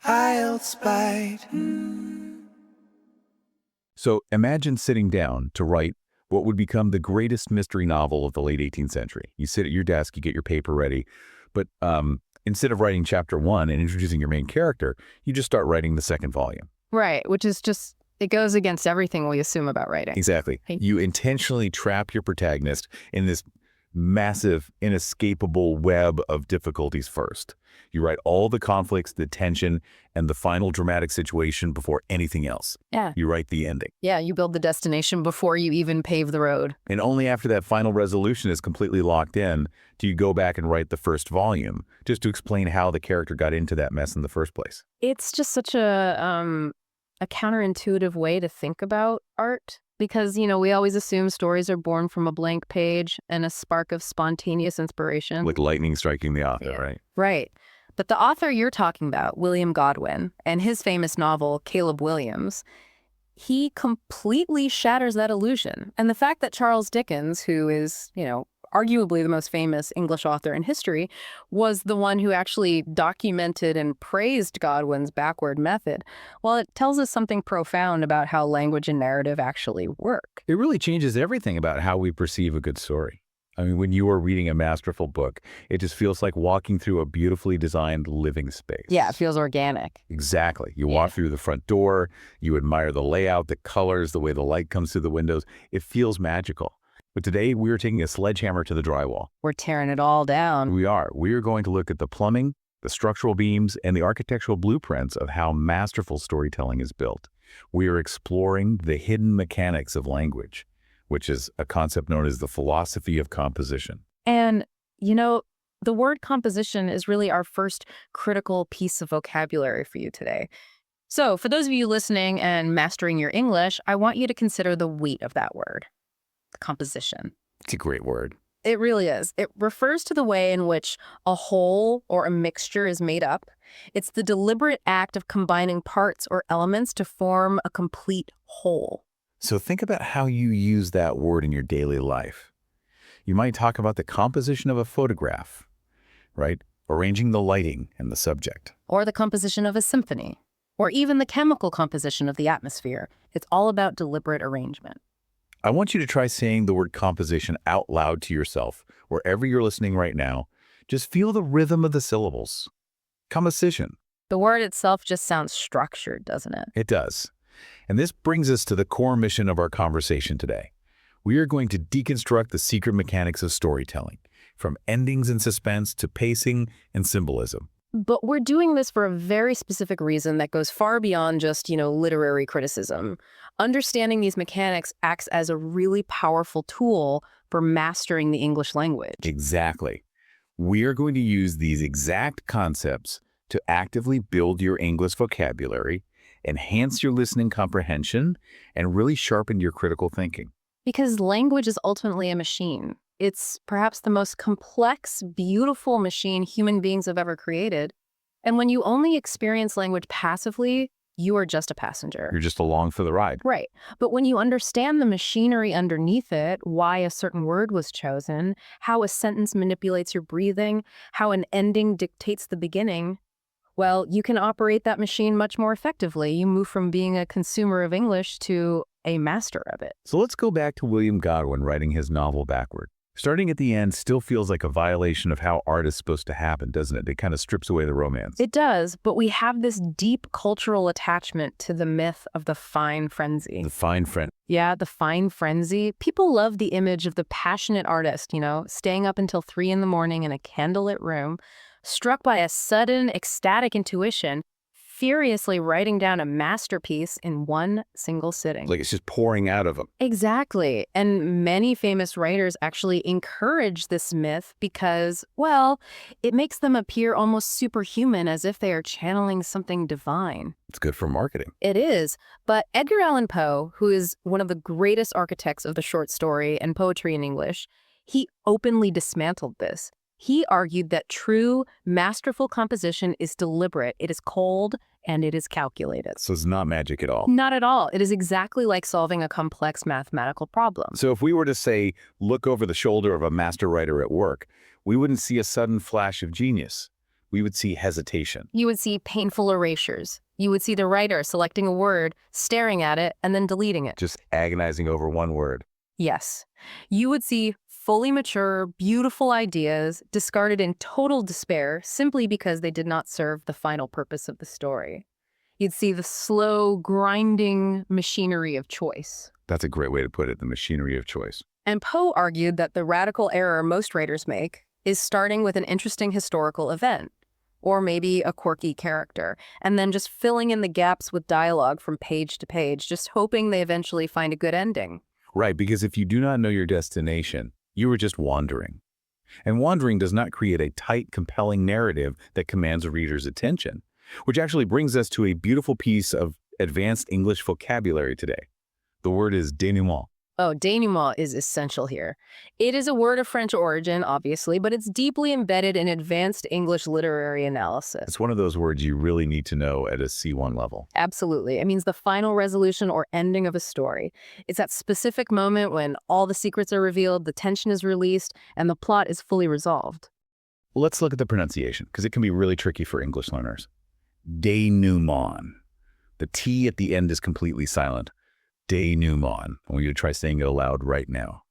I'll spite. So imagine sitting down to write what would become the greatest mystery novel of the late 18th century. You sit at your desk, you get your paper ready, but instead of writing chapter 1 and introducing your main character, you just start writing the second volume. Right, which is just, it goes against everything we assume about writing. Exactly. You intentionally trap your protagonist in this massive, inescapable web of difficulties first. You write all the conflicts, the tension, and the final dramatic situation before anything else. Yeah. You write the ending. Yeah, you build the destination before you even pave the road. And only after that final resolution is completely locked in do you go back and write the first volume, just to explain how the character got into that mess in the first place. It's just such a counterintuitive way to think about art. Because, we always assume stories are born from a blank page and a spark of spontaneous inspiration. Like lightning striking the author, right? Right. But the author you're talking about, William Godwin, and his famous novel, Caleb Williams, he completely shatters that illusion. And the fact that Charles Dickens, who is, arguably the most famous English author in history, was the one who actually documented and praised Godwin's backward method, well, it tells us something profound about how language and narrative actually work. It really changes everything about how we perceive a good story. I mean, when you are reading a masterful book, it just feels like walking through a beautifully designed living space. Yeah, it feels organic. Exactly. You walk through the front door, you admire the layout, the colors, the way the light comes through the windows. It feels magical. But today, we are taking a sledgehammer to the drywall. We're tearing it all down. We are. We are going to look at the plumbing, the structural beams, and the architectural blueprints of how masterful storytelling is built. We are exploring the hidden mechanics of language, which is a concept known as the philosophy of composition. And, the word composition is really our first critical piece of vocabulary for you today. So for those of you listening and mastering your English, I want you to consider the weight of that word. Composition. It's a great word. It really is. It refers to the way in which a whole or a mixture is made up. It's the deliberate act of combining parts or elements to form a complete whole. So think about how you use that word in your daily life. You might talk about the composition of a photograph, right? Arranging the lighting and the subject. Or the composition of a symphony. Or even the chemical composition of the atmosphere. It's all about deliberate arrangement. I want you to try saying the word composition out loud to yourself, wherever you're listening right now. Just feel the rhythm of the syllables. Composition. The word itself just sounds structured, doesn't it? It does. And this brings us to the core mission of our conversation today. We are going to deconstruct the secret mechanics of storytelling, from endings and suspense to pacing and symbolism. But we're doing this for a very specific reason that goes far beyond just, literary criticism. Understanding these mechanics acts as a really powerful tool for mastering the English language. Exactly. We are going to use these exact concepts to actively build your English vocabulary, enhance your listening comprehension, and really sharpen your critical thinking. Because language is ultimately a machine. It's perhaps the most complex, beautiful machine human beings have ever created. And when you only experience language passively, you are just a passenger. You're just along for the ride. Right. But when you understand the machinery underneath it, why a certain word was chosen, how a sentence manipulates your breathing, how an ending dictates the beginning, well, you can operate that machine much more effectively. You move from being a consumer of English to a master of it. So let's go back to William Godwin writing his novel backward. Starting at the end still feels like a violation of how art is supposed to happen, doesn't it? It kind of strips away the romance. It does, but we have this deep cultural attachment to the myth of the fine frenzy. The fine frenzy. Yeah, the fine frenzy. People love the image of the passionate artist, staying up until 3 in the morning in a candlelit room, struck by a sudden ecstatic intuition, furiously writing down a masterpiece in one single sitting. Like it's just pouring out of them. Exactly. And many famous writers actually encourage this myth because, well, it makes them appear almost superhuman, as if they are channeling something divine. It's good for marketing. It is. But Edgar Allan Poe, who is one of the greatest architects of the short story and poetry in English, he openly dismantled this. He argued that true, masterful composition is deliberate, it is cold, and it is calculated. So it's not magic at all. Not at all. It is exactly like solving a complex mathematical problem. So if we were to say, look over the shoulder of a master writer at work, we wouldn't see a sudden flash of genius, We would see hesitation. You would see painful erasures. You would see the writer selecting a word, staring at it, and then deleting it. Just agonizing over one word. Yes. You would see fully mature, beautiful ideas discarded in total despair simply because they did not serve the final purpose of the story. You'd see the slow, grinding machinery of choice. That's a great way to put it, the machinery of choice. And Poe argued that the radical error most writers make is starting with an interesting historical event, or maybe a quirky character, and then just filling in the gaps with dialogue from page to page, just hoping they eventually find a good ending. Right, because if you do not know your destination, you are just wandering. And wandering does not create a tight, compelling narrative that commands a reader's attention, which actually brings us to a beautiful piece of advanced English vocabulary today. The word is dénouement. Oh, dénouement is essential here. It is a word of French origin, obviously, but it's deeply embedded in advanced English literary analysis. It's one of those words you really need to know at a C1 level. Absolutely. It means the final resolution or ending of a story. It's that specific moment when all the secrets are revealed, the tension is released, and the plot is fully resolved. Let's look at the pronunciation, because it can be really tricky for English learners. Dénouement. The T at the end is completely silent. Dénouement. I want you to try saying it aloud right now.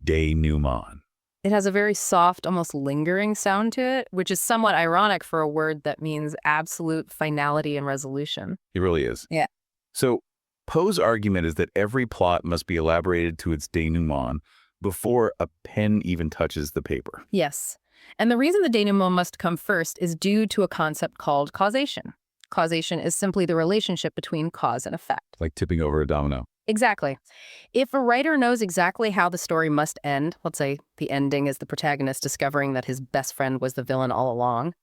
Dénouement. It has a very soft, almost lingering sound to it, which is somewhat ironic for a word that means absolute finality and resolution. It really is. Yeah. So Poe's argument is that every plot must be elaborated to its dénouement before a pen even touches the paper. Yes. And the reason the denouement must come first is due to a concept called causation. Causation is simply the relationship between cause and effect. Like tipping over a domino. Exactly. If a writer knows exactly how the story must end, let's say the ending is the protagonist discovering that his best friend was the villain all along,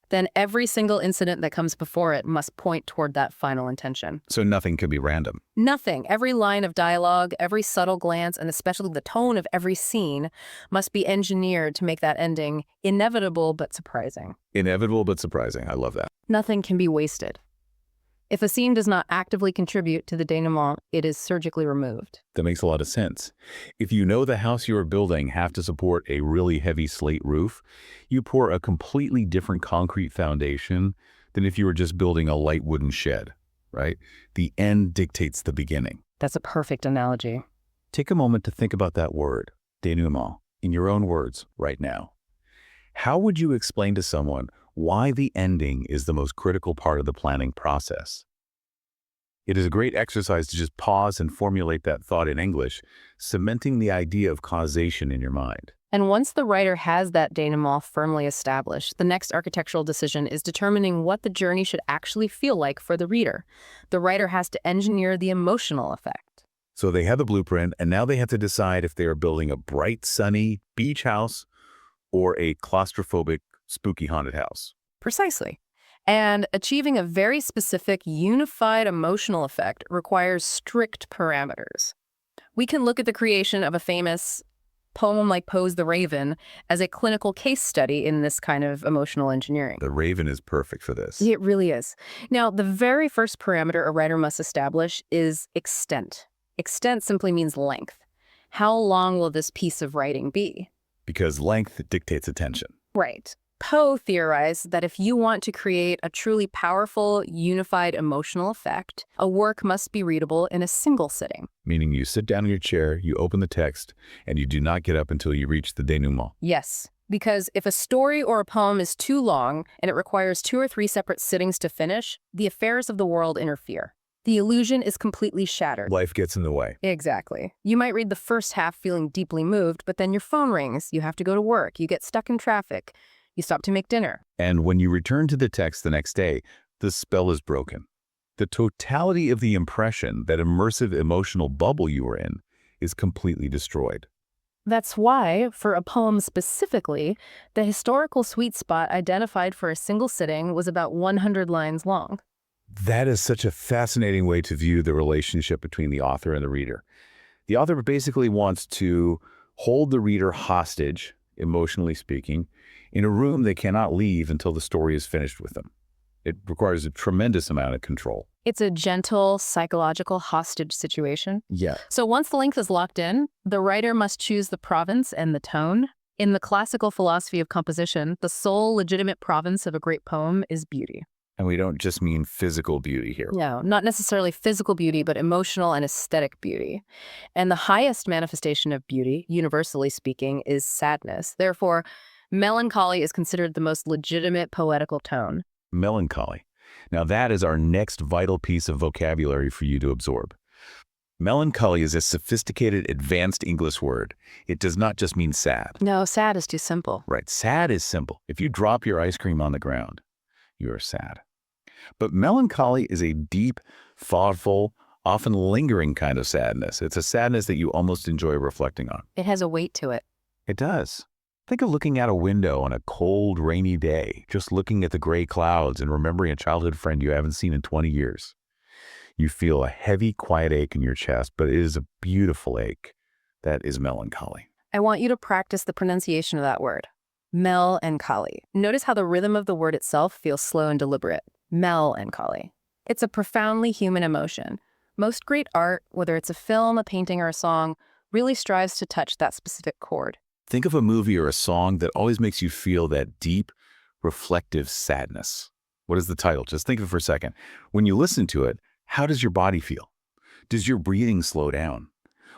then every single incident that comes before it must point toward that final intention. So nothing can be random. Nothing. Every line of dialogue, every subtle glance, and especially the tone of every scene must be engineered to make that ending inevitable but surprising. Inevitable but surprising. I love that. Nothing can be wasted. If a scene does not actively contribute to the denouement, it is surgically removed. That makes a lot of sense. If you know the house you are building have to support a really heavy slate roof, you pour a completely different concrete foundation than if you were just building a light wooden shed, right? The end dictates the beginning. That's a perfect analogy. Take a moment to think about that word, denouement, in your own words right now. How would you explain to someone why the ending is the most critical part of the planning process? It is a great exercise to just pause and formulate that thought in English, cementing the idea of causation in your mind. And once the writer has that denouement firmly established, the next architectural decision is determining what the journey should actually feel like for the reader. The writer has to engineer the emotional effect. So they have the blueprint, and now they have to decide if they are building a bright, sunny beach house or a claustrophobic, spooky haunted house. Precisely. And achieving a very specific, unified emotional effect requires strict parameters. We can look at the creation of a famous poem like Poe's The Raven as a clinical case study in this kind of emotional engineering. The Raven is perfect for this. It really is. Now, the very first parameter a writer must establish is extent. Extent simply means length. How long will this piece of writing be? Because length dictates attention. Right. Poe theorized that if you want to create a truly powerful, unified emotional effect, a work must be readable in a single sitting. Meaning you sit down in your chair, you open the text, and you do not get up until you reach the denouement. Yes, because if a story or a poem is too long and it requires 2 or 3 separate sittings to finish, the affairs of the world interfere. The illusion is completely shattered. Life gets in the way. Exactly. You might read the first half feeling deeply moved, but then your phone rings, you have to go to work, you get stuck in traffic, you stop to make dinner. And when you return to the text the next day, the spell is broken. The totality of the impression, that immersive emotional bubble you were in, is completely destroyed. That's why, for a poem specifically, the historical sweet spot identified for a single sitting was about 100 lines long. That is such a fascinating way to view the relationship between the author and the reader. The author basically wants to hold the reader hostage, emotionally speaking, in a room they cannot leave until the story is finished with them. It requires a tremendous amount of control. It's a gentle, psychological hostage situation. Yeah. So once the length is locked in, the writer must choose the province and the tone. In the classical philosophy of composition, the sole legitimate province of a great poem is beauty. And we don't just mean physical beauty here. No, not necessarily physical beauty, but emotional and aesthetic beauty. And the highest manifestation of beauty, universally speaking, is sadness. Therefore, melancholy is considered the most legitimate poetical tone. Melancholy. Now that is our next vital piece of vocabulary for you to absorb. Melancholy is a sophisticated, advanced English word. It does not just mean sad. No, sad is too simple. Right, sad is simple. If you drop your ice cream on the ground, you are sad. But melancholy is a deep, thoughtful, often lingering kind of sadness. It's a sadness that you almost enjoy reflecting on. It has a weight to it. It does. Think of looking out a window on a cold, rainy day, just looking at the gray clouds and remembering a childhood friend you haven't seen in 20 years. You feel a heavy, quiet ache in your chest, but it is a beautiful ache. That is melancholy. I want you to practice the pronunciation of that word. Melancholy. Notice how the rhythm of the word itself feels slow and deliberate. Melancholy. It's a profoundly human emotion. Most great art, whether it's a film, a painting, or a song, really strives to touch that specific chord. Think of a movie or a song that always makes you feel that deep, reflective sadness. What is the title? Just think of it for a second. When you listen to it, how does your body feel? Does your breathing slow down?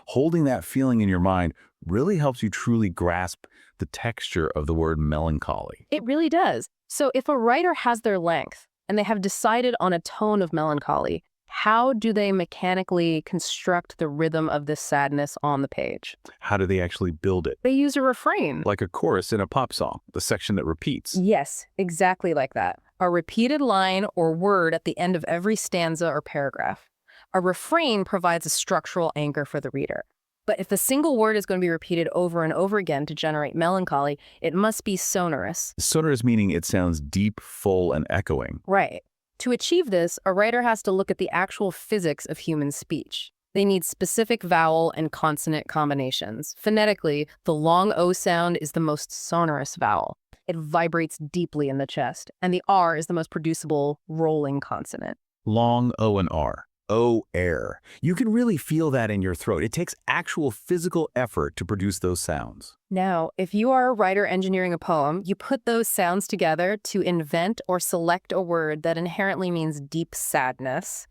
Holding that feeling in your mind really helps you truly grasp the texture of the word melancholy. It really does. So if a writer has their length and they have decided on a tone of melancholy, how do they mechanically construct the rhythm of this sadness on the page? How do they actually build it? They use a refrain. Like a chorus in a pop song, the section that repeats. Yes, exactly like that. A repeated line or word at the end of every stanza or paragraph. A refrain provides a structural anchor for the reader. But if a single word is going to be repeated over and over again to generate melancholy, it must be sonorous. Sonorous meaning it sounds deep, full, and echoing. Right. To achieve this, a writer has to look at the actual physics of human speech. They need specific vowel and consonant combinations. Phonetically, the long O sound is the most sonorous vowel. It vibrates deeply in the chest, and the R is the most producible rolling consonant. Long O and R. O, air. You can really feel that in your throat. It takes actual physical effort to produce those sounds. Now, if you are a writer engineering a poem, you put those sounds together to invent or select a word that inherently means deep sadness.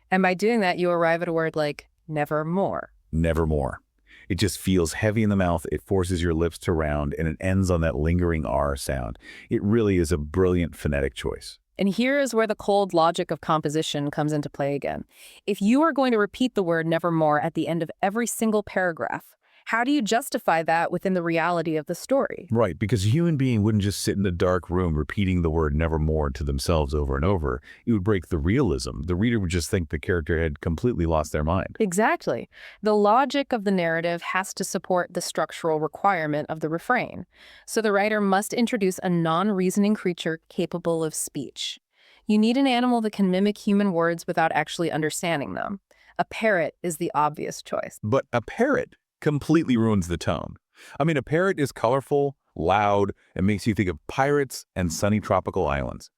And by doing that, you arrive at a word like nevermore. Nevermore. It just feels heavy in the mouth, it forces your lips to round, and it ends on that lingering R sound. It really is a brilliant phonetic choice. And here is where the cold logic of composition comes into play again. If you are going to repeat the word nevermore at the end of every single paragraph, how do you justify that within the reality of the story? Right, because a human being wouldn't just sit in a dark room repeating the word nevermore to themselves over and over. It would break the realism. The reader would just think the character had completely lost their mind. Exactly. The logic of the narrative has to support the structural requirement of the refrain. So the writer must introduce a non-reasoning creature capable of speech. You need an animal that can mimic human words without actually understanding them. A parrot is the obvious choice. But a parrot completely ruins the tone. I mean, a parrot is colorful, loud, and makes you think of pirates and sunny tropical islands.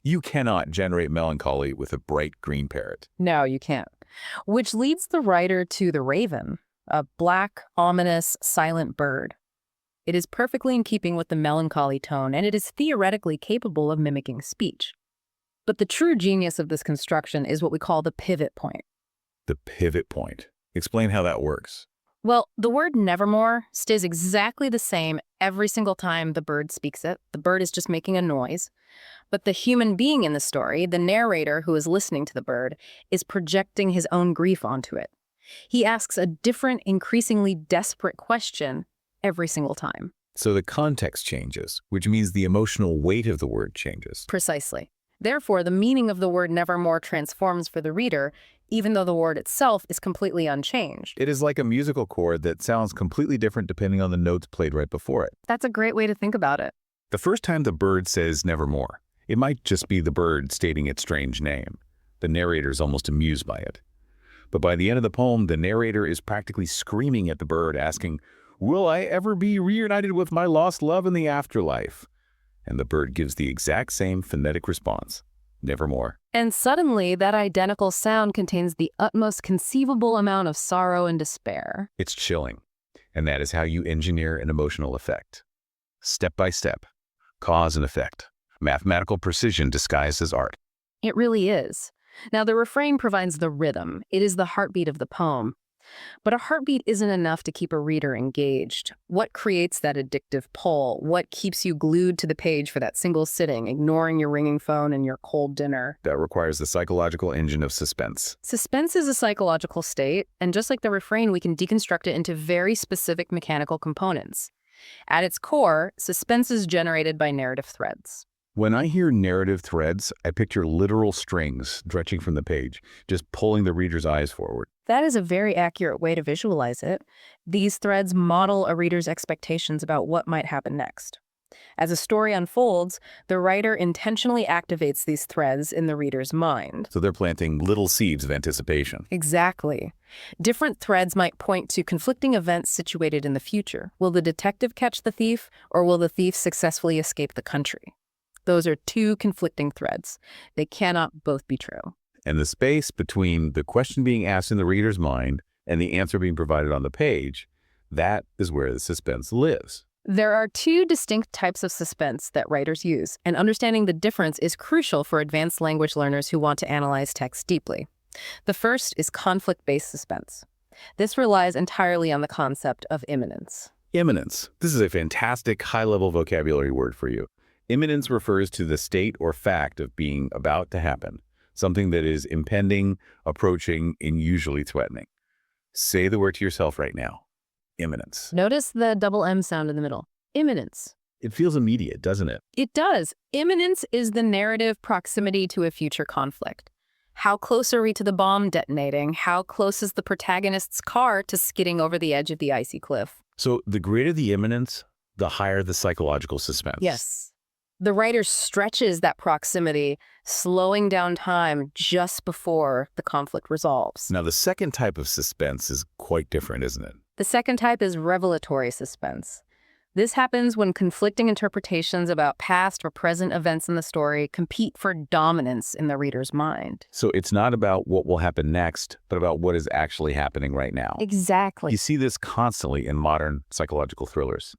You cannot generate melancholy with a bright green parrot. No, you can't. Which leads the writer to the raven, a black, ominous, silent bird. It is perfectly in keeping with the melancholy tone, and it is theoretically capable of mimicking speech. But the true genius of this construction is what we call the pivot point. The pivot point. Explain how that works. Well, the word nevermore stays exactly the same every single time the bird speaks it. The bird is just making a noise. But the human being in the story, the narrator who is listening to the bird, is projecting his own grief onto it. He asks a different, increasingly desperate question every single time. So the context changes, which means the emotional weight of the word changes. Precisely. Therefore, the meaning of the word nevermore transforms for the reader, even though the word itself is completely unchanged. It is like a musical chord that sounds completely different depending on the notes played right before it. That's a great way to think about it. The first time the bird says nevermore, it might just be the bird stating its strange name. The narrator is almost amused by it. But by the end of the poem, the narrator is practically screaming at the bird, asking, "Will I ever be reunited with my lost love in the afterlife?" And the bird gives the exact same phonetic response, nevermore. And suddenly, that identical sound contains the utmost conceivable amount of sorrow and despair. It's chilling. And that is how you engineer an emotional effect. Step by step. Cause and effect. Mathematical precision disguised as art. It really is. Now, the refrain provides the rhythm. It is the heartbeat of the poem. But a heartbeat isn't enough to keep a reader engaged. What creates that addictive pull? What keeps you glued to the page for that single sitting, ignoring your ringing phone and your cold dinner? That requires the psychological engine of suspense. Suspense is a psychological state, and just like the refrain, we can deconstruct it into very specific mechanical components. At its core, suspense is generated by narrative threads. When I hear narrative threads, I picture literal strings stretching from the page, just pulling the reader's eyes forward. That is a very accurate way to visualize it. These threads model a reader's expectations about what might happen next. As a story unfolds, the writer intentionally activates these threads in the reader's mind. So they're planting little seeds of anticipation. Exactly. Different threads might point to conflicting events situated in the future. Will the detective catch the thief, or will the thief successfully escape the country? Those are two conflicting threads. They cannot both be true. And the space between the question being asked in the reader's mind and the answer being provided on the page, that is where the suspense lives. There are two distinct types of suspense that writers use, and understanding the difference is crucial for advanced language learners who want to analyze text deeply. The first is conflict-based suspense. This relies entirely on the concept of imminence. Imminence. This is a fantastic high-level vocabulary word for you. Imminence refers to the state or fact of being about to happen, something that is impending, approaching, and usually threatening. Say the word to yourself right now. Imminence. Notice the double M sound in the middle. Imminence. It feels immediate, doesn't it? It does. Imminence is the narrative proximity to a future conflict. How close are we to the bomb detonating? How close is the protagonist's car to skidding over the edge of the icy cliff? So the greater the imminence, the higher the psychological suspense. Yes. The writer stretches that proximity, slowing down time just before the conflict resolves. Now, the second type of suspense is quite different, isn't it? The second type is revelatory suspense. This happens when conflicting interpretations about past or present events in the story compete for dominance in the reader's mind. So it's not about what will happen next, but about what is actually happening right now. Exactly. You see this constantly in modern psychological thrillers.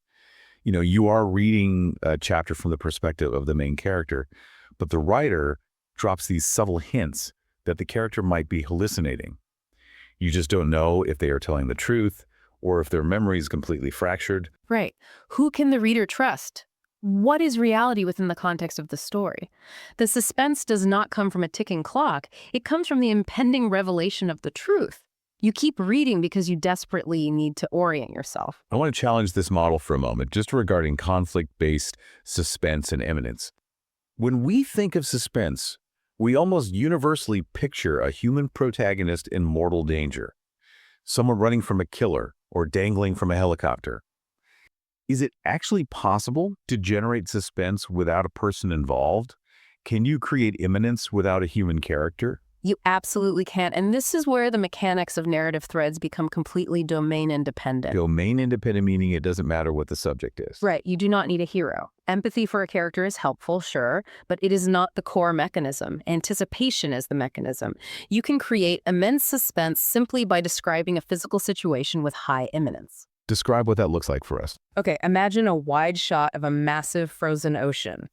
You know, you are reading a chapter from the perspective of the main character, but the writer drops these subtle hints that the character might be hallucinating. You just don't know if they are telling the truth or if their memory is completely fractured. Right. Who can the reader trust? What is reality within the context of the story? The suspense does not come from a ticking clock. It comes from the impending revelation of the truth. You keep reading because you desperately need to orient yourself. I want to challenge this model for a moment, just regarding conflict-based suspense and imminence. When we think of suspense, we almost universally picture a human protagonist in mortal danger, someone running from a killer or dangling from a helicopter. Is it actually possible to generate suspense without a person involved? Can you create imminence without a human character? You absolutely can. And this is where the mechanics of narrative threads become completely domain independent. Domain independent meaning it doesn't matter what the subject is. Right. You do not need a hero. Empathy for a character is helpful, sure, but it is not the core mechanism. Anticipation is the mechanism. You can create immense suspense simply by describing a physical situation with high imminence. Describe what that looks like for us. Okay, imagine a wide shot of a massive frozen ocean,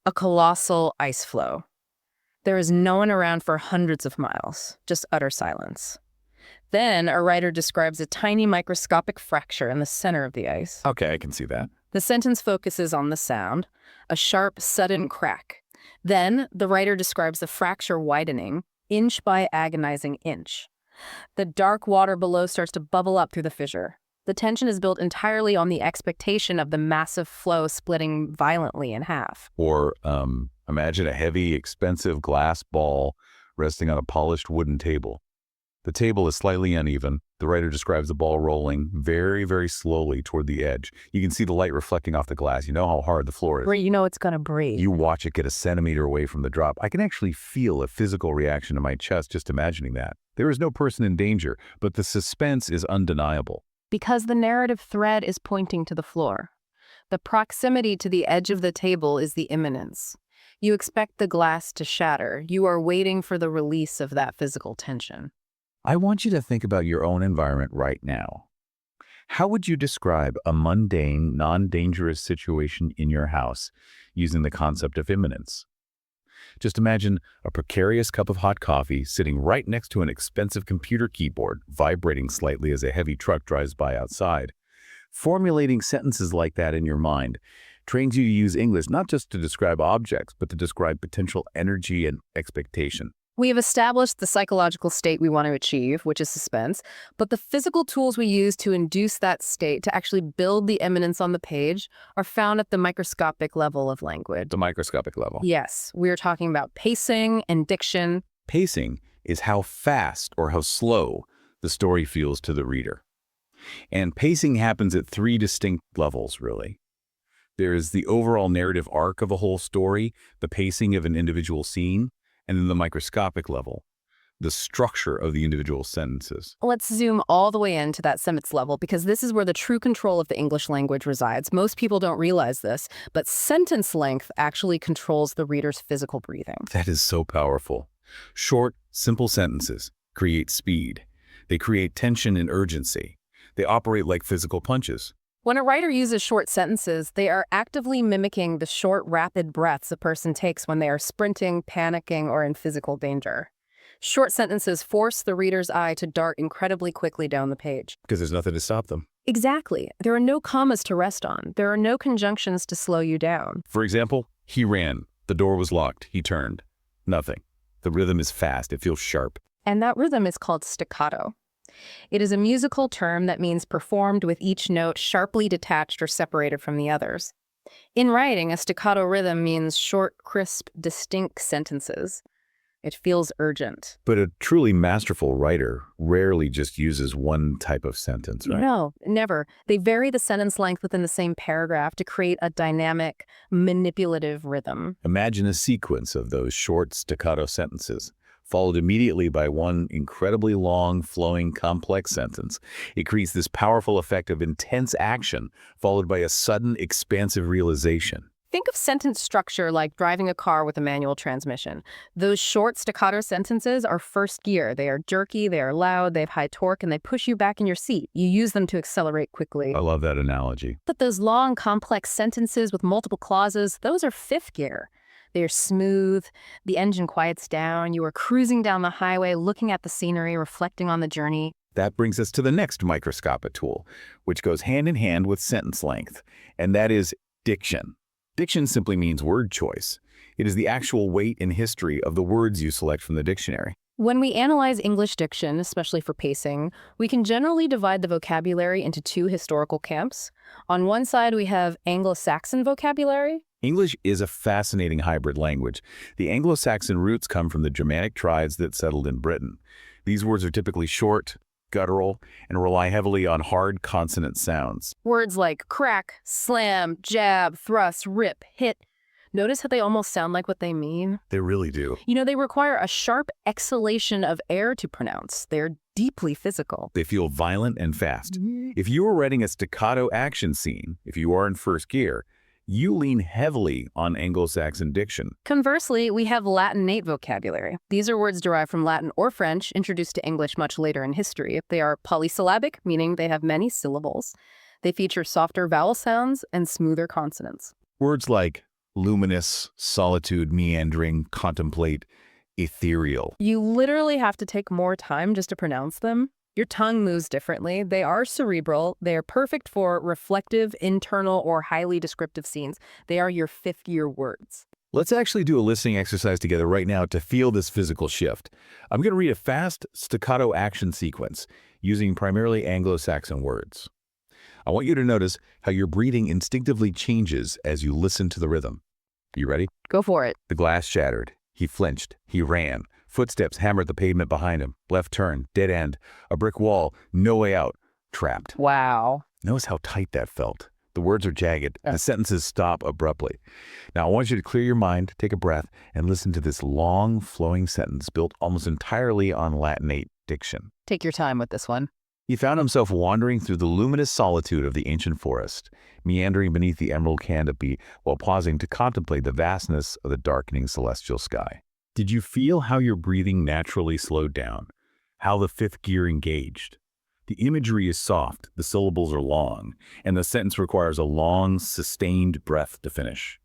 a colossal ice flow. There is no one around for hundreds of miles, just utter silence. Then a writer describes a tiny microscopic fracture in the center of the ice. Okay, I can see that. The sentence focuses on the sound, a sharp, sudden crack. Then the writer describes the fracture widening, inch by agonizing inch. The dark water below starts to bubble up through the fissure. The tension is built entirely on the expectation of the massive flow splitting violently in half. Or imagine a heavy, expensive glass ball resting on a polished wooden table. The table is slightly uneven. The writer describes the ball rolling very, very slowly toward the edge. You can see the light reflecting off the glass. You know how hard the floor is. Where you know it's going to break. You watch it get a centimeter away from the drop. I can actually feel a physical reaction in my chest just imagining that. There is no person in danger, but the suspense is undeniable. Because the narrative thread is pointing to the floor. The proximity to the edge of the table is the imminence. You expect the glass to shatter. You are waiting for the release of that physical tension. I want you to think about your own environment right now. How would you describe a mundane, non-dangerous situation in your house using the concept of imminence? Just imagine a precarious cup of hot coffee sitting right next to an expensive computer keyboard, vibrating slightly as a heavy truck drives by outside. Formulating sentences like that in your mind trains you to use English not just to describe objects, but to describe potential energy and expectation. We have established the psychological state we want to achieve, which is suspense, but the physical tools we use to induce that state, to actually build the eminence on the page, are found at the microscopic level of language. The microscopic level. Yes, we're talking about pacing and diction. Pacing is how fast or how slow the story feels to the reader. And pacing happens at three distinct levels, really. There is the overall narrative arc of a whole story, the pacing of an individual scene, and then the microscopic level, the structure of the individual sentences. Let's zoom all the way into that sentence level, because this is where the true control of the English language resides. Most people don't realize this, but sentence length actually controls the reader's physical breathing. That is so powerful. Short, simple sentences create speed. They create tension and urgency. They operate like physical punches. When a writer uses short sentences, they are actively mimicking the short, rapid breaths a person takes when they are sprinting, panicking, or in physical danger. Short sentences force the reader's eye to dart incredibly quickly down the page. Because there's nothing to stop them. Exactly. There are no commas to rest on. There are no conjunctions to slow you down. For example, he ran. The door was locked. He turned. Nothing. The rhythm is fast. It feels sharp. And that rhythm is called staccato. It is a musical term that means performed with each note sharply detached or separated from the others. In writing, a staccato rhythm means short, crisp, distinct sentences. It feels urgent. But a truly masterful writer rarely just uses one type of sentence, right? No, never. They vary the sentence length within the same paragraph to create a dynamic, manipulative rhythm. Imagine a sequence of those short staccato sentences, followed immediately by one incredibly long, flowing, complex sentence. It creates this powerful effect of intense action, followed by a sudden, expansive realization. Think of sentence structure like driving a car with a manual transmission. Those short staccato sentences are first gear. They are jerky, they are loud, they have high torque, and they push you back in your seat. You use them to accelerate quickly. I love that analogy. But those long, complex sentences with multiple clauses, those are fifth gear. They are smooth, the engine quiets down, you are cruising down the highway, looking at the scenery, reflecting on the journey. That brings us to the next microscopic tool, which goes hand in hand with sentence length, and that is diction. Diction simply means word choice. It is the actual weight and history of the words you select from the dictionary. When we analyze English diction, especially for pacing, we can generally divide the vocabulary into two historical camps. On one side, we have Anglo-Saxon vocabulary. English is a fascinating hybrid language. The Anglo-Saxon roots come from the Germanic tribes that settled in Britain. These words are typically short, guttural, and rely heavily on hard consonant sounds. Words like crack, slam, jab, thrust, rip, hit. Notice how they almost sound like what they mean? They really do. You know, they require a sharp exhalation of air to pronounce. They're deeply physical. They feel violent and fast. If you are writing a staccato action scene, if you are in first gear, you lean heavily on Anglo-Saxon diction. Conversely, we have Latinate vocabulary. These are words derived from Latin or French, introduced to English much later in history. They are polysyllabic, meaning they have many syllables. They feature softer vowel sounds and smoother consonants. Words like luminous, solitude, meandering, contemplate, ethereal. You literally have to take more time just to pronounce them. Your tongue moves differently. They are cerebral. They are perfect for reflective, internal, or highly descriptive scenes. They are your fifth gear words. Let's actually do a listening exercise together right now to feel this physical shift. I'm going to read a fast staccato action sequence using primarily Anglo-Saxon words. I want you to notice how your breathing instinctively changes as you listen to the rhythm. You ready? Go for it. The glass shattered. He flinched. He ran. Footsteps hammered the pavement behind him. Left turn. Dead end. A brick wall. No way out. Trapped. Wow. Notice how tight that felt. The words are jagged. The sentences stop abruptly. Now, I want you to clear your mind, take a breath, and listen to this long, flowing sentence built almost entirely on Latinate diction. Take your time with this one. He found himself wandering through the luminous solitude of the ancient forest, meandering beneath the emerald canopy while pausing to contemplate the vastness of the darkening celestial sky. Did you feel how your breathing naturally slowed down? How the fifth gear engaged? The imagery is soft, the syllables are long, and the sentence requires a long, sustained breath to finish.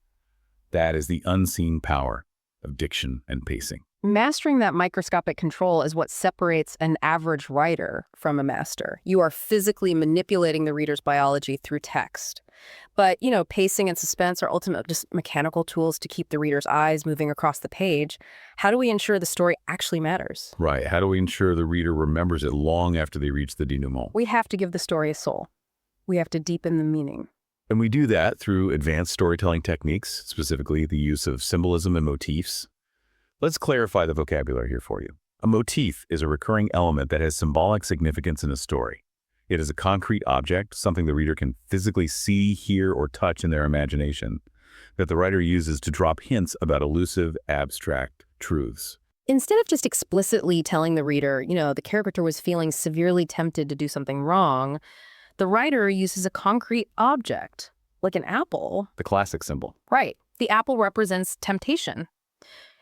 That is the unseen power of diction and pacing. Mastering that microscopic control is what separates an average writer from a master. You are physically manipulating the reader's biology through text. But, pacing and suspense are ultimately just mechanical tools to keep the reader's eyes moving across the page. How do we ensure the story actually matters? Right. How do we ensure the reader remembers it long after they reach the denouement? We have to give the story a soul. We have to deepen the meaning. And we do that through advanced storytelling techniques, specifically the use of symbolism and motifs. Let's clarify the vocabulary here for you. A motif is a recurring element that has symbolic significance in a story. It is a concrete object, something the reader can physically see, hear, or touch in their imagination, that the writer uses to drop hints about elusive, abstract truths. Instead of just explicitly telling the reader, the character was feeling severely tempted to do something wrong, the writer uses a concrete object, like an apple. The classic symbol. Right. The apple represents temptation.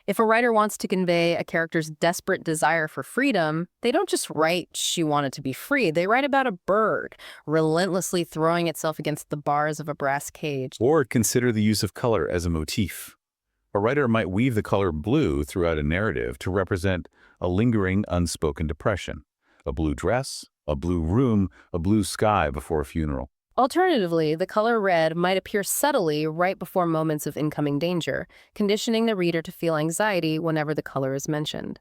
If a writer wants to convey a character's desperate desire for freedom, they don't just write she wanted to be free. They write about a bird relentlessly throwing itself against the bars of a brass cage. Or consider the use of color as a motif. A writer might weave the color blue throughout a narrative to represent a lingering, unspoken depression. A blue dress, a blue room, a blue sky before a funeral. Alternatively, the color red might appear subtly right before moments of incoming danger, conditioning the reader to feel anxiety whenever the color is mentioned.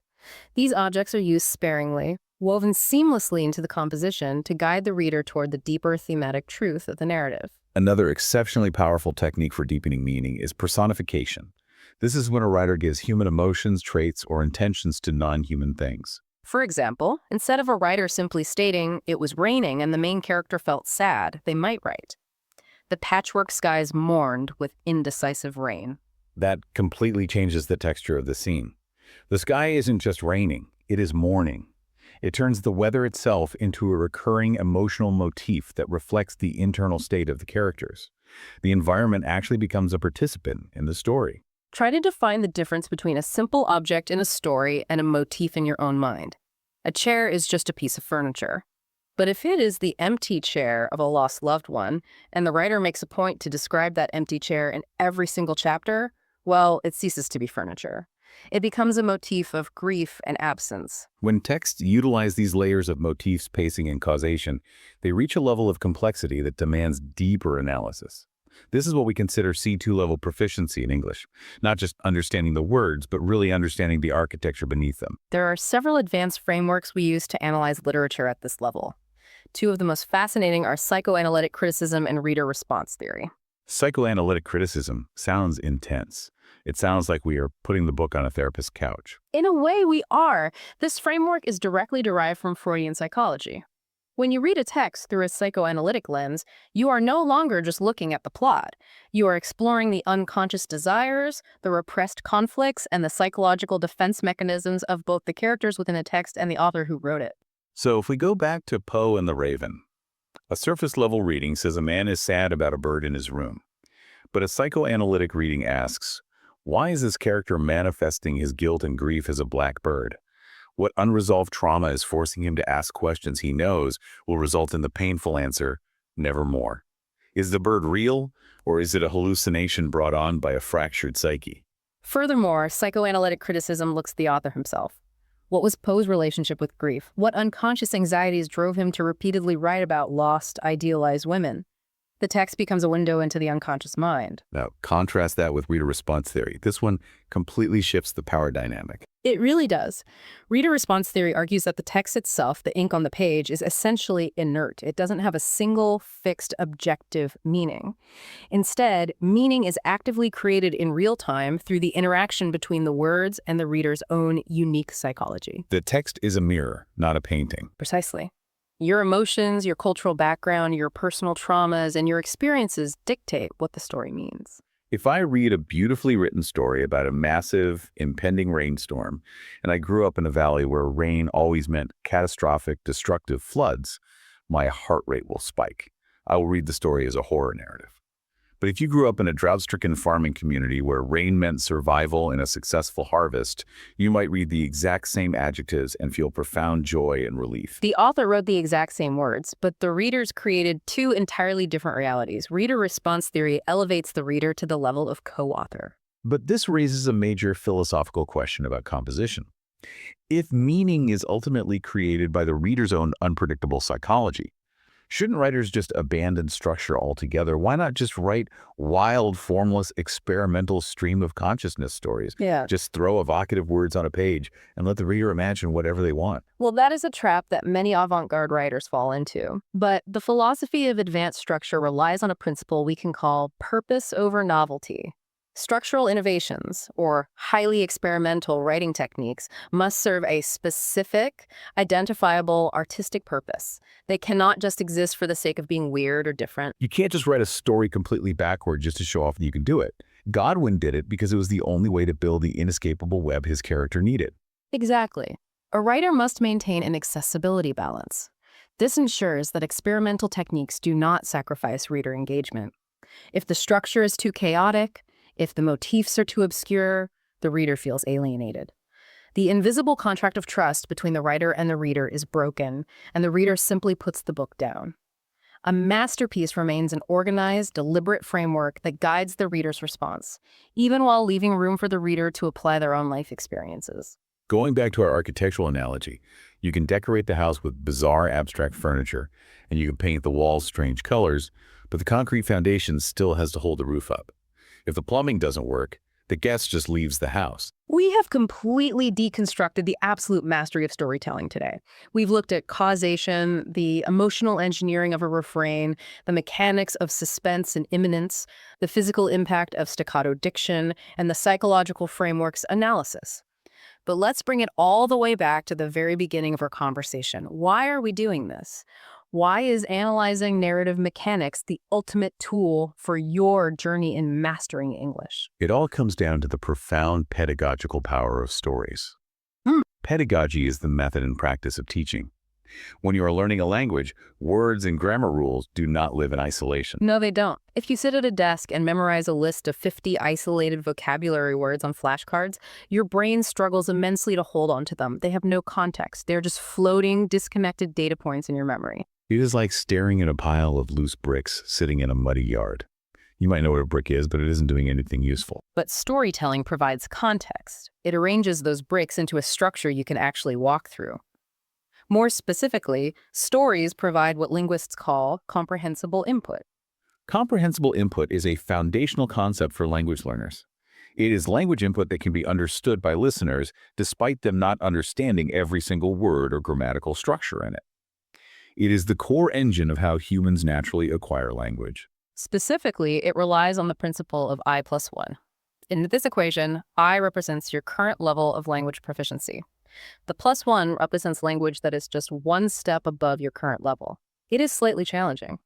These objects are used sparingly, woven seamlessly into the composition to guide the reader toward the deeper thematic truth of the narrative. Another exceptionally powerful technique for deepening meaning is personification. This is when a writer gives human emotions, traits, or intentions to non-human things. For example, instead of a writer simply stating, "It was raining and the main character felt sad," they might write, "The patchwork skies mourned with indecisive rain." That completely changes the texture of the scene. The sky isn't just raining, it is mourning. It turns the weather itself into a recurring emotional motif that reflects the internal state of the characters. The environment actually becomes a participant in the story. Try to define the difference between a simple object in a story and a motif in your own mind. A chair is just a piece of furniture. But if it is the empty chair of a lost loved one, and the writer makes a point to describe that empty chair in every single chapter, well, it ceases to be furniture. It becomes a motif of grief and absence. When texts utilize these layers of motifs, pacing, and causation, they reach a level of complexity that demands deeper analysis. This is what we consider C2 level proficiency in English, not just understanding the words, but really understanding the architecture beneath them. There are several advanced frameworks we use to analyze literature at this level. Two of the most fascinating are psychoanalytic criticism and reader response theory. Psychoanalytic criticism sounds intense. It sounds like we are putting the book on a therapist's couch. In a way, we are. This framework is directly derived from Freudian psychology. When you read a text through a psychoanalytic lens, you are no longer just looking at the plot. You are exploring the unconscious desires, the repressed conflicts, and the psychological defense mechanisms of both the characters within a text and the author who wrote it. So if we go back to Poe and the Raven, a surface-level reading says a man is sad about a bird in his room. But a psychoanalytic reading asks, why is this character manifesting his guilt and grief as a black bird? What unresolved trauma is forcing him to ask questions he knows will result in the painful answer, nevermore? Is the bird real, or is it a hallucination brought on by a fractured psyche? Furthermore, psychoanalytic criticism looks at the author himself. What was Poe's relationship with grief? What unconscious anxieties drove him to repeatedly write about lost, idealized women? The text becomes a window into the unconscious mind. Now, contrast that with reader response theory. This one completely shifts the power dynamic. It really does. Reader response theory argues that the text itself, the ink on the page, is essentially inert. It doesn't have a single, fixed, objective meaning. Instead, meaning is actively created in real time through the interaction between the words and the reader's own unique psychology. The text is a mirror, not a painting. Precisely. Your emotions, your cultural background, your personal traumas, and your experiences dictate what the story means. If I read a beautifully written story about a massive, impending rainstorm, and I grew up in a valley where rain always meant catastrophic, destructive floods, my heart rate will spike. I will read the story as a horror narrative. But if you grew up in a drought-stricken farming community where rain meant survival and a successful harvest, you might read the exact same adjectives and feel profound joy and relief. The author wrote the exact same words, but the readers created two entirely different realities. Reader response theory elevates the reader to the level of co-author. But this raises a major philosophical question about composition. If meaning is ultimately created by the reader's own unpredictable psychology, shouldn't writers just abandon structure altogether? Why not just write wild, formless, experimental stream of consciousness stories? Yeah. Just throw evocative words on a page and let the reader imagine whatever they want. Well, that is a trap that many avant-garde writers fall into. But the philosophy of advanced structure relies on a principle we can call purpose over novelty. Structural innovations, or highly experimental writing techniques, must serve a specific, identifiable artistic purpose. They cannot just exist for the sake of being weird or different. You can't just write a story completely backward just to show off that you can do it. Godwin did it because it was the only way to build the inescapable web his character needed. Exactly. A writer must maintain an accessibility balance. This ensures that experimental techniques do not sacrifice reader engagement. If the structure is too chaotic, if the motifs are too obscure, the reader feels alienated. The invisible contract of trust between the writer and the reader is broken, and the reader simply puts the book down. A masterpiece remains an organized, deliberate framework that guides the reader's response, even while leaving room for the reader to apply their own life experiences. Going back to our architectural analogy, you can decorate the house with bizarre abstract furniture, and you can paint the walls strange colors, but the concrete foundation still has to hold the roof up. If the plumbing doesn't work, the guest just leaves the house. We have completely deconstructed the absolute mastery of storytelling today. We've looked at causation, the emotional engineering of a refrain, the mechanics of suspense and imminence, the physical impact of staccato diction, and the psychological framework's analysis. But let's bring it all the way back to the very beginning of our conversation. Why are we doing this? Why is analyzing narrative mechanics the ultimate tool for your journey in mastering English? It all comes down to the profound pedagogical power of stories. Pedagogy is the method and practice of teaching. When you are learning a language, words and grammar rules do not live in isolation. No, they don't. If you sit at a desk and memorize a list of 50 isolated vocabulary words on flashcards, your brain struggles immensely to hold onto them. They have no context. They're just floating, disconnected data points in your memory. It is like staring at a pile of loose bricks sitting in a muddy yard. You might know what a brick is, but it isn't doing anything useful. But storytelling provides context. It arranges those bricks into a structure you can actually walk through. More specifically, stories provide what linguists call comprehensible input. Comprehensible input is a foundational concept for language learners. It is language input that can be understood by listeners despite them not understanding every single word or grammatical structure in it. It is the core engine of how humans naturally acquire language. Specifically, it relies on the principle of I+1. In this equation, I represents your current level of language proficiency. The +1 represents language that is just one step above your current level. It is slightly challenging.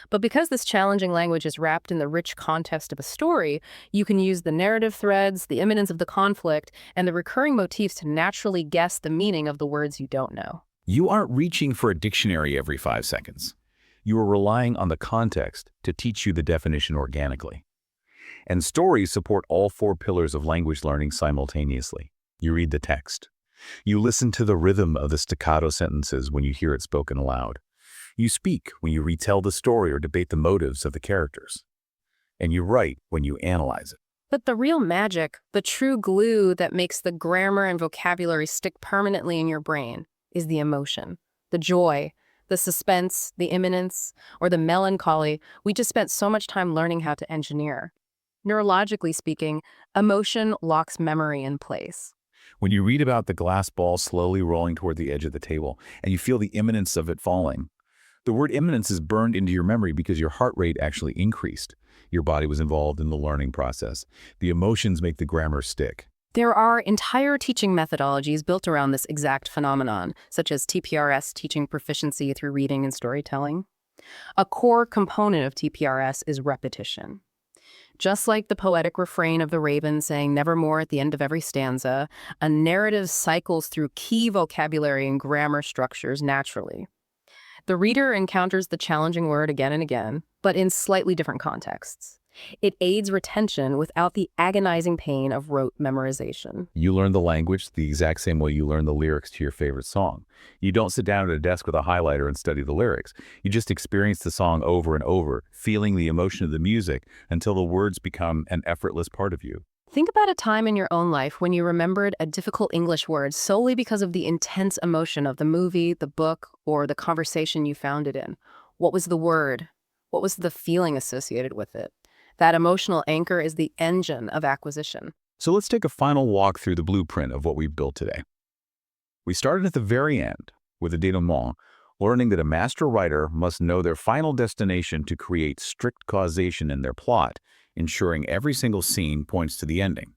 But because this challenging language is wrapped in the rich context of a story, you can use the narrative threads, the imminence of the conflict, and the recurring motifs to naturally guess the meaning of the words you don't know. You aren't reaching for a dictionary every 5 seconds. You are relying on the context to teach you the definition organically. And stories support all 4 pillars of language learning simultaneously. You read the text. You listen to the rhythm of the staccato sentences when you hear it spoken aloud. You speak when you retell the story or debate the motives of the characters. And you write when you analyze it. But the real magic, the true glue that makes the grammar and vocabulary stick permanently in your brain, is the emotion, the joy, the suspense, the imminence, or the melancholy we just spent so much time learning how to engineer. Neurologically speaking, emotion locks memory in place. When you read about the glass ball slowly rolling toward the edge of the table and you feel the imminence of it falling, the word imminence is burned into your memory because your heart rate actually increased. Your body was involved in the learning process. The emotions make the grammar stick. There are entire teaching methodologies built around this exact phenomenon, such as TPRS, teaching proficiency through reading and storytelling. A core component of TPRS is repetition. Just like the poetic refrain of the raven saying nevermore at the end of every stanza, a narrative cycles through key vocabulary and grammar structures naturally. The reader encounters the challenging word again and again, but in slightly different contexts. It aids retention without the agonizing pain of rote memorization. You learn the language the exact same way you learn the lyrics to your favorite song. You don't sit down at a desk with a highlighter and study the lyrics. You just experience the song over and over, feeling the emotion of the music until the words become an effortless part of you. Think about a time in your own life when you remembered a difficult English word solely because of the intense emotion of the movie, the book, or the conversation you found it in. What was the word? What was the feeling associated with it? That emotional anchor is the engine of acquisition. So let's take a final walk through the blueprint of what we've built today. We started at the very end with the denouement, learning that a master writer must know their final destination to create strict causation in their plot, ensuring every single scene points to the ending.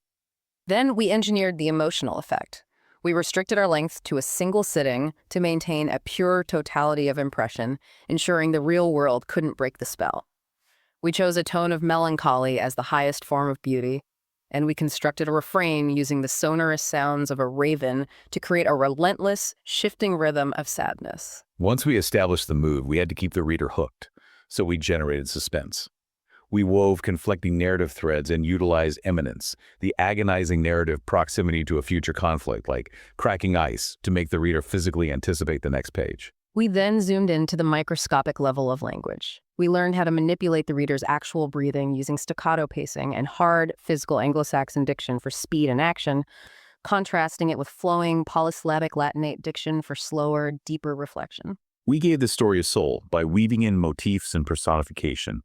Then we engineered the emotional effect. We restricted our length to a single sitting to maintain a pure totality of impression, ensuring the real world couldn't break the spell. We chose a tone of melancholy as the highest form of beauty, and we constructed a refrain using the sonorous sounds of a raven to create a relentless, shifting rhythm of sadness. Once we established the mood, we had to keep the reader hooked, so we generated suspense. We wove conflicting narrative threads and utilized imminence, the agonizing narrative proximity to a future conflict, like cracking ice, to make the reader physically anticipate the next page. We then zoomed into the microscopic level of language. We learned how to manipulate the reader's actual breathing using staccato pacing and hard, physical Anglo-Saxon diction for speed and action, contrasting it with flowing, polysyllabic Latinate diction for slower, deeper reflection. We gave the story a soul by weaving in motifs and personification,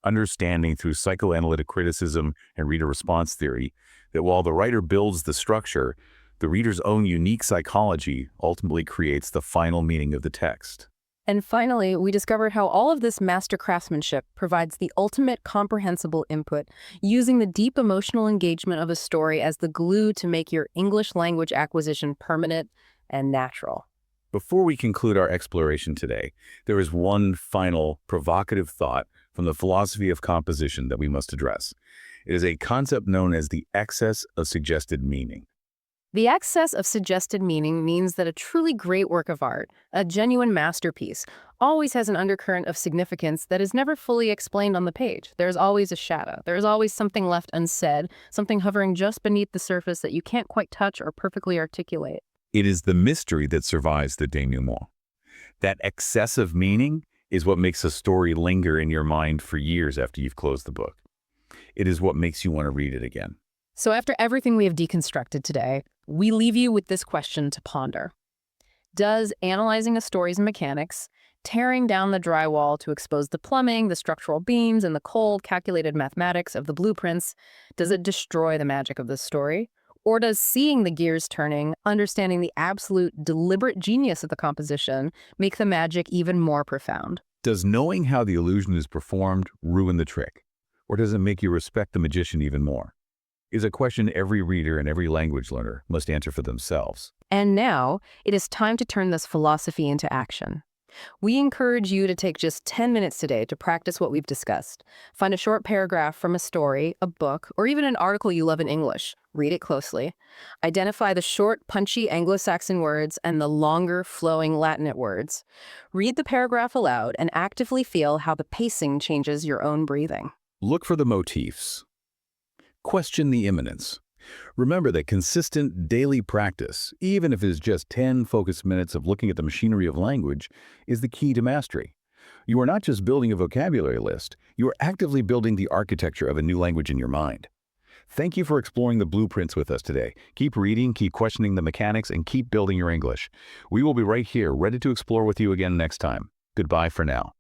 understanding through psychoanalytic criticism and reader response theory that while the writer builds the structure, the reader's own unique psychology ultimately creates the final meaning of the text. And finally, we discovered how all of this master craftsmanship provides the ultimate comprehensible input, using the deep emotional engagement of a story as the glue to make your English language acquisition permanent and natural. Before we conclude our exploration today, there is one final provocative thought from the philosophy of composition that we must address. It is a concept known as the excess of suggested meaning. The excess of suggested meaning means that a truly great work of art, a genuine masterpiece, always has an undercurrent of significance that is never fully explained on the page. There's always a shadow. There's always something left unsaid, something hovering just beneath the surface that you can't quite touch or perfectly articulate. It is the mystery that survives the denouement. That excessive meaning is what makes a story linger in your mind for years after you've closed the book. It is what makes you want to read it again. So after everything we have deconstructed today, we leave you with this question to ponder. Does analyzing a story's mechanics, tearing down the drywall to expose the plumbing, the structural beams, and the cold, calculated mathematics of the blueprints, does it destroy the magic of the story? Or does seeing the gears turning, understanding the absolute deliberate genius of the composition, make the magic even more profound? Does knowing how the illusion is performed ruin the trick? Or does it make you respect the magician even more? Is a question every reader and every language learner must answer for themselves. And now, it is time to turn this philosophy into action. We encourage you to take just 10 minutes today to practice what we've discussed. Find a short paragraph from a story, a book, or even an article you love in English. Read it closely. Identify the short, punchy Anglo-Saxon words and the longer, flowing Latinate words. Read the paragraph aloud and actively feel how the pacing changes your own breathing. Look for the motifs. Question the imminence. Remember that consistent daily practice, even if it is just 10 focused minutes of looking at the machinery of language, is the key to mastery. You are not just building a vocabulary list, you are actively building the architecture of a new language in your mind. Thank you for exploring the blueprints with us today. Keep reading, keep questioning the mechanics, and keep building your English. We will be right here, ready to explore with you again next time. Goodbye for now.